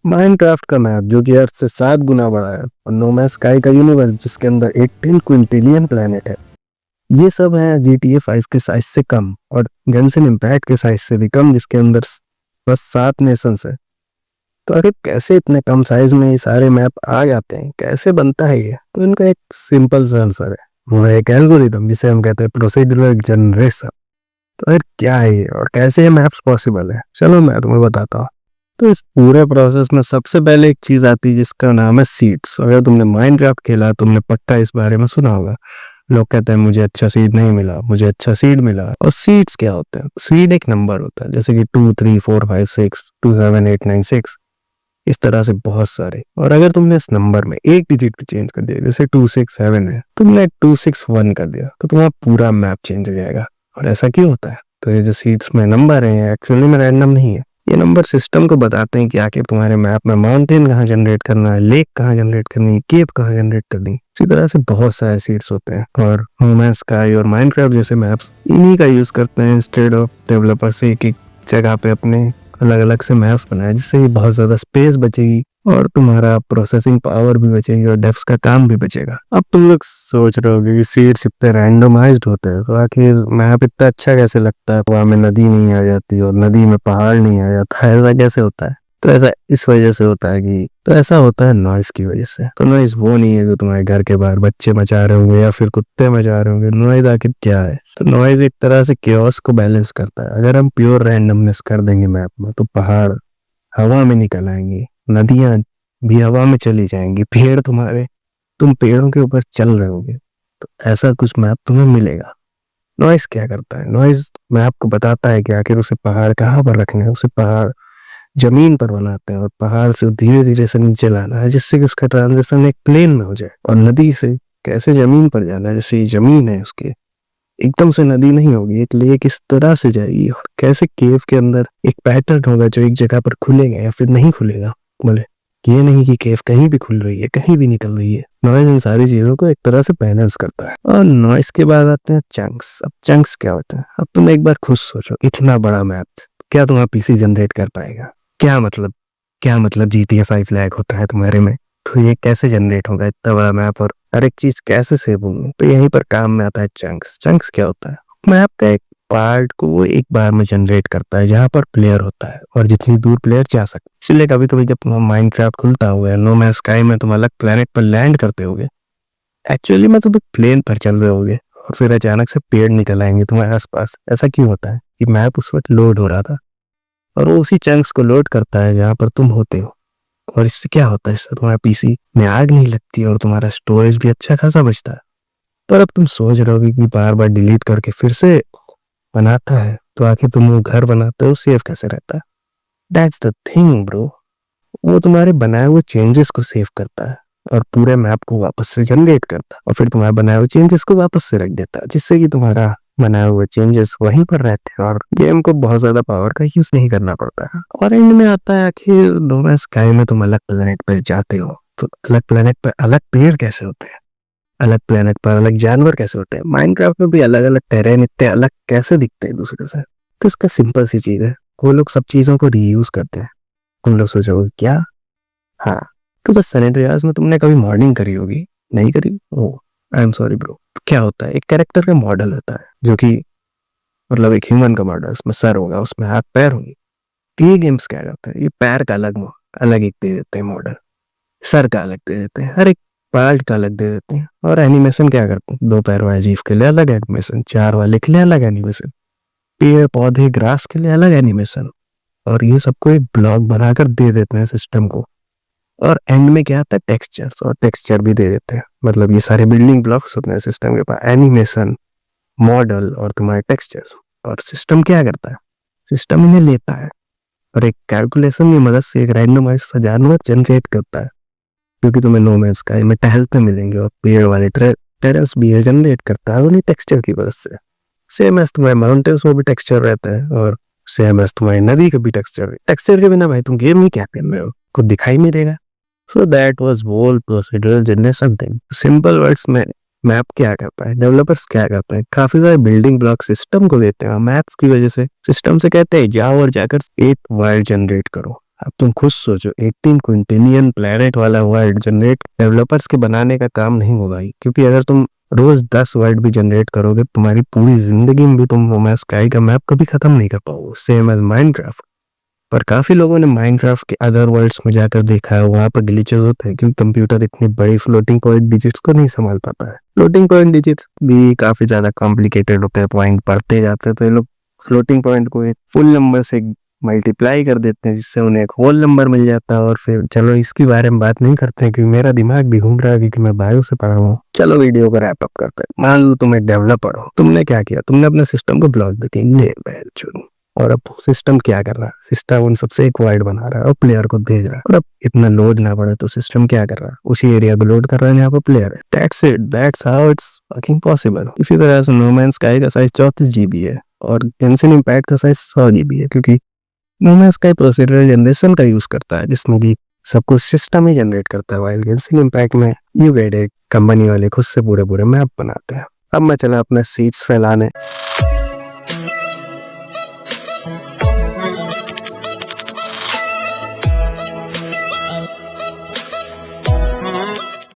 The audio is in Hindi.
माइनक्राफ्ट का मैप जो कि अर्थ से 7 गुना बड़ा है, और नो मैन स्काई का यूनिवर्स जिसके अंदर 18 क्विंटिलियन प्लेनेट है, ये सब है GTA 5 के साइज से कम और गेंशिन इम्पैक्ट के साइज से भी कम, जिसके अंदर बस 7 नेशंस है। तो आखिर कैसे इतने कम साइज में ये सारे मैप आ जाते हैं, कैसे बनता है ये? तो इनका एक सिंपल सा आंसर है, वो है एक एल्गोरिथम जिसे हम कहते हैं प्रोसीड्यूरल जनरेशन। तो यार क्या है ये और कैसे ये मैप्स पॉसिबल है, चलो मैं तुम्हें बताता हूँ। तो इस पूरे प्रोसेस में सबसे पहले एक चीज आती है जिसका नाम है सीड्स। अगर तुमने माइनक्राफ्ट खेला तुमने पक्का इस बारे में सुना होगा। लोग कहते हैं मुझे अच्छा सीड नहीं मिला, मुझे अच्छा सीड मिला। और सीड्स क्या होते हैं? सीड एक नंबर होता है, जैसे कि 2 3 4 5 6 2 7 8 9 6, इस तरह से बहुत सारे। और अगर तुमने इस नंबर में एक डिजिट भी चेंज कर दिया, जैसे 267 है, तुमने 261 कर दिया, तो तुम्हारा पूरा मैप चेंज हो जाएगा। और ऐसा क्यों होता है? तो ये जो सीड्स में नंबर है एक्चुअली में रैंडम नहीं है। ये नंबर सिस्टम को बताते हैं कि आखिर तुम्हारे मैप में माउंटेन कहाँ जनरेट करना है, लेक कहाँ जनरेट करनी है, केव कहाँ जनरेट करनी है। इसी तरह से बहुत सारे सीड्स होते हैं, और नो मैंस स्काई और माइनक्राफ्ट जैसे मैप्स इन्हीं का यूज करते हैं इंस्टेड ऑफ डेवलपर से एक जगह पे अपने अलग अलग से मैप्स बनाए, जिससे कि बहुत ज्यादा स्पेस बचेगी और तुम्हारा प्रोसेसिंग पावर भी बचेगी और डेव्स का काम भी बचेगा। अब तुम लोग सोच रहे होगे कि सीड्स इतने रैंडमाइज्ड होते हैं, तो आखिर मैप इतना अच्छा कैसे लगता है? वहां में नदी नहीं आ जाती और नदी में पहाड़ नहीं आ जाता, ऐसा कैसे होता है? तो ऐसा इस वजह से होता है कि तो ऐसा होता है नॉइस की वजह से। तो नॉइस वो नहीं है जो तुम्हारे घर के बाहर बच्चे मचा रहे होंगे या फिर कुत्ते मचा रहे होंगे। नॉइस आखिर क्या है? तो नॉइज एक तरह से केओस को बैलेंस करता है। अगर हम प्योर रैंडमनेस कर देंगे मैप में, तो पहाड़ हवा में निकल आएंगे, नदियां भी हवा में चली जाएंगी, पेड़ तुम पेड़ों के ऊपर चल रहे होगे, तो ऐसा कुछ मैप तुम्हें मिलेगा। नॉइस क्या करता है? नॉइस मैप को बताता है कि आखिर उसे पहाड़ कहाँ पर रखना है। उसे पहाड़ जमीन पर बनाते हैं और पहाड़ से धीरे धीरे से नीचे लाना है, जिससे कि उसका ट्रांजिशन एक प्लेन में हो जाए। और नदी से कैसे जमीन पर जाना है, जैसे ये जमीन है उसके एकदम से नदी नहीं होगी, एक लेक इस तरह से जाएगी। और कैसे केव के अंदर एक पैटर्न होगा जो एक जगह पर खुलेगा या फिर नहीं खुलेगा। बोले ये नहीं कि केव कहीं भी खुल रही है कहीं भी निकल रही है। नॉइज इन सारी चीजों को एक तरह से बैलेंस करता है। और नॉइज के बाद आते हैं चंक्स। अब चंक्स क्या होता है? अब तुम एक बार खुद सोचो, इतना बड़ा मैप क्या तुम्हारा पीसी जनरेट कर पाएगा? क्या मतलब GTA 5 लैग होता है तुम्हारे में? तो ये कैसे जनरेट होगा इतना बड़ा मैप, और हर एक चीज कैसे सेव होंगी? तो यहीं पर काम में आता है चंक्स। चंक्स क्या होता है? मैप का एक पार्ट को वो एक बार में जनरेट करता है जहां पर प्लेयर होता है और जितनी दूर प्लेयर जा सकते। इसलिए कभी कभी जब माइनक्राफ्ट खुलता हुआ है नो मैन स्काई में, तुम अलग प्लेनेट पर लैंड करते होगे, एक्चुअली में तुम एक प्लेन पर चल रहे होगे और फिर अचानक से पेड़ निकल आएंगे तुम्हारे आसपास। ऐसा क्यों होता है? कि मैप उस वक्त लोड हो रहा था और वो उसी चंक्स को लोड करता है जहां पर तुम होते हो। और इससे क्या होता है? इससे तुम्हारा पीसी में आग नहीं लगती और तुम्हारा स्टोरेज भी अच्छा खासा बचता है। पर अब तुम सोच रहे होगे कि बार बार डिलीट करके फिर से बनाता है, तो आखिर तुम वो घर बनाते हो सेव कैसे रहता है? That's the thing bro. वो तुम्हारे बनाए हुए चेंजेस को सेव करता है और पूरे मैप को वापस से जनरेट करता है और फिर तुम्हारे बनाए हुए चेंजेस को वापस से रख देता है, जिससे कि तुम्हारा बनाए हुए चेंजेस वहीं पर रहते हैं और गेम को बहुत ज्यादा पावर का यूज नहीं करना पड़ता है। और एंड में आता है आखिर नो मैन स्काई में तुम अलग प्लेनेट पर जाते हो, तो अलग प्लेनेट पर अलग पेड़ कैसे होते हैं? अलग प्लेनेट पर अलग जानवर कैसे होते हैं? माइनक्राफ्ट में भी अलग अलग टेरेन इतने अलग कैसे दिखते हैं एक दूसरे से? तो इसका सिंपल सी चीज है, वो लोग सब चीजों को रीयूज करते हैं। तुम लोग सोचोगे क्या? हाँ, तो बस सैन एंड्रियास में तुमने कभी मॉडलिंग करी होगी, नहीं करी? ओह आई एम सॉरी ब्रो। क्या होता है? एक कैरेक्टर का मॉडल होता है जो कि मतलब एक ह्यूमन का मॉडल, उसमें सर होगा, उसमें हाथ पैर होंगे। तो ये गेम्स क्या करता है, ये पैर का अलग एक दे देते हैं मॉडल, सर का अलग दे देते हैं, हर एक पार्ट का अलग दे देते हैं। और एनिमेशन क्या करते हैं? 2 पैर वाले जीव के लिए अलग एनिमेशन, 4 वाले के लिए अलग एनिमेशन, पेड़ पौधे ग्रास के लिए अलग एनिमेशन। और ये सबको एक ब्लॉक बनाकर दे देते हैं सिस्टम को। और एंड में क्या आता है? टेक्सचर्स, और टेक्सचर भी दे देते हैं। मतलब ये सारे बिल्डिंग ब्लॉक्स होते हैं सिस्टम के पास, एनिमेशन, मॉडल और तुम्हारे टेक्सचर्स। और सिस्टम क्या करता है? सिस्टम इन्हें लेता है और एक कैलकुलेशन की मदद से एक रैंडमाइज्ड सा जानवर जनरेट करता है, क्योंकि तुम्हें नो मैन स्काई में टहलते मिलेंगे। और पेड़ वाले टेरेस भी ये जनरेट करता है उन्हीं टेक्सचर की मदद से। सेम एज तुम्हारे माउंटेन्स में भी टेक्सचर रहता है और सेम एज तुम्हारी नदी का भी टेक्सचर। टेक्सचर के बिना भाई तुम गेम ही क्या कर रहे हो? कुछ दिखाई नहीं देगा। So that was whole procedural generation thing. Simple words में मैप क्या करता है, डेवलपर्स क्या करते हैं, काफी सारे बिल्डिंग ब्लॉक सिस्टम को देते हैं। मैप्स की वजह से सिस्टम से कहते हैं जाओ और जाकर एक वायर जनरेट करो, अब तुम खुद सोचो, 18 क्विंटिलियन प्लेनेट वाला वर्ड जनरेट डेवलपर्स के बनाने का काम नहीं होगा ही, क्योंकि अगर तुम रोज 10 वर्ड भी जनरेट करोगे, तुम्हारी पूरी जिंदगी में भी तुम नो मैंस स्काई का मैप कभी खत्म नहीं कर पाओगे, सेम एज माइनक्राफ्ट। पर काफी लोगों ने माइनक्राफ्ट के अदर वर्ल्ड्स में जाकर देखा है, वहां पर ग्लिचेस होते हैं क्योंकि कंप्यूटर इतनी बड़ी फ्लोटिंग पॉइंट डिजिट्स को नहीं संभाल पाता है। फ्लोटिंग पॉइंट डिजिट्स भी काफी ज्यादा कॉम्प्लिकेटेड होते हैं, पॉइंट बढ़ते जाते हैं, तो ये लोग फ्लोटिंग पॉइंट को एक फुल नंबर से मल्टीप्लाई कर देते हैं, जिससे उन्हें एक होल नंबर मिल जाता है। और फिर चलो इसके बारे में बात नहीं करते हैं क्योंकि मेरा दिमाग भी घूम रहा है, क्योंकि मैं बायो से पढ़ा हूँ। चलो वीडियो को रैप अप करते हैं। मान लो तुम एक डेवलपर हो, तुमने क्या किया, तुमने अपने सिस्टम को ब्लॉक दे दी, और अब सिस्टम क्या कर रहा है, सिस्टम उन सबसे एक वाइड बना रहा है और प्लेयर को भेज रहा है। और अब इतना लोड ना पड़े तो सिस्टम क्या कर रहा है, उसी एरिया को लोड कर रहा है जहाँ पर प्लेयर है। That's it, that's how it's fucking possible. इसी तरह से नो मैंस स्काई का साइज 34 GB है और गेंशिन इम्पैक्ट का साइज 100 GB है, क्योंकि No Man's Sky procedural generation का यूज करता है, जिसमें कि सब कुछ सिस्टम ही जनरेट करता है, वाइल गेंशिन इम्पैक्ट में यू गेट कंपनी वाले खुद से पूरे मैप बनाते हैं। अब मैं चला अपना सीट्स फैलाने।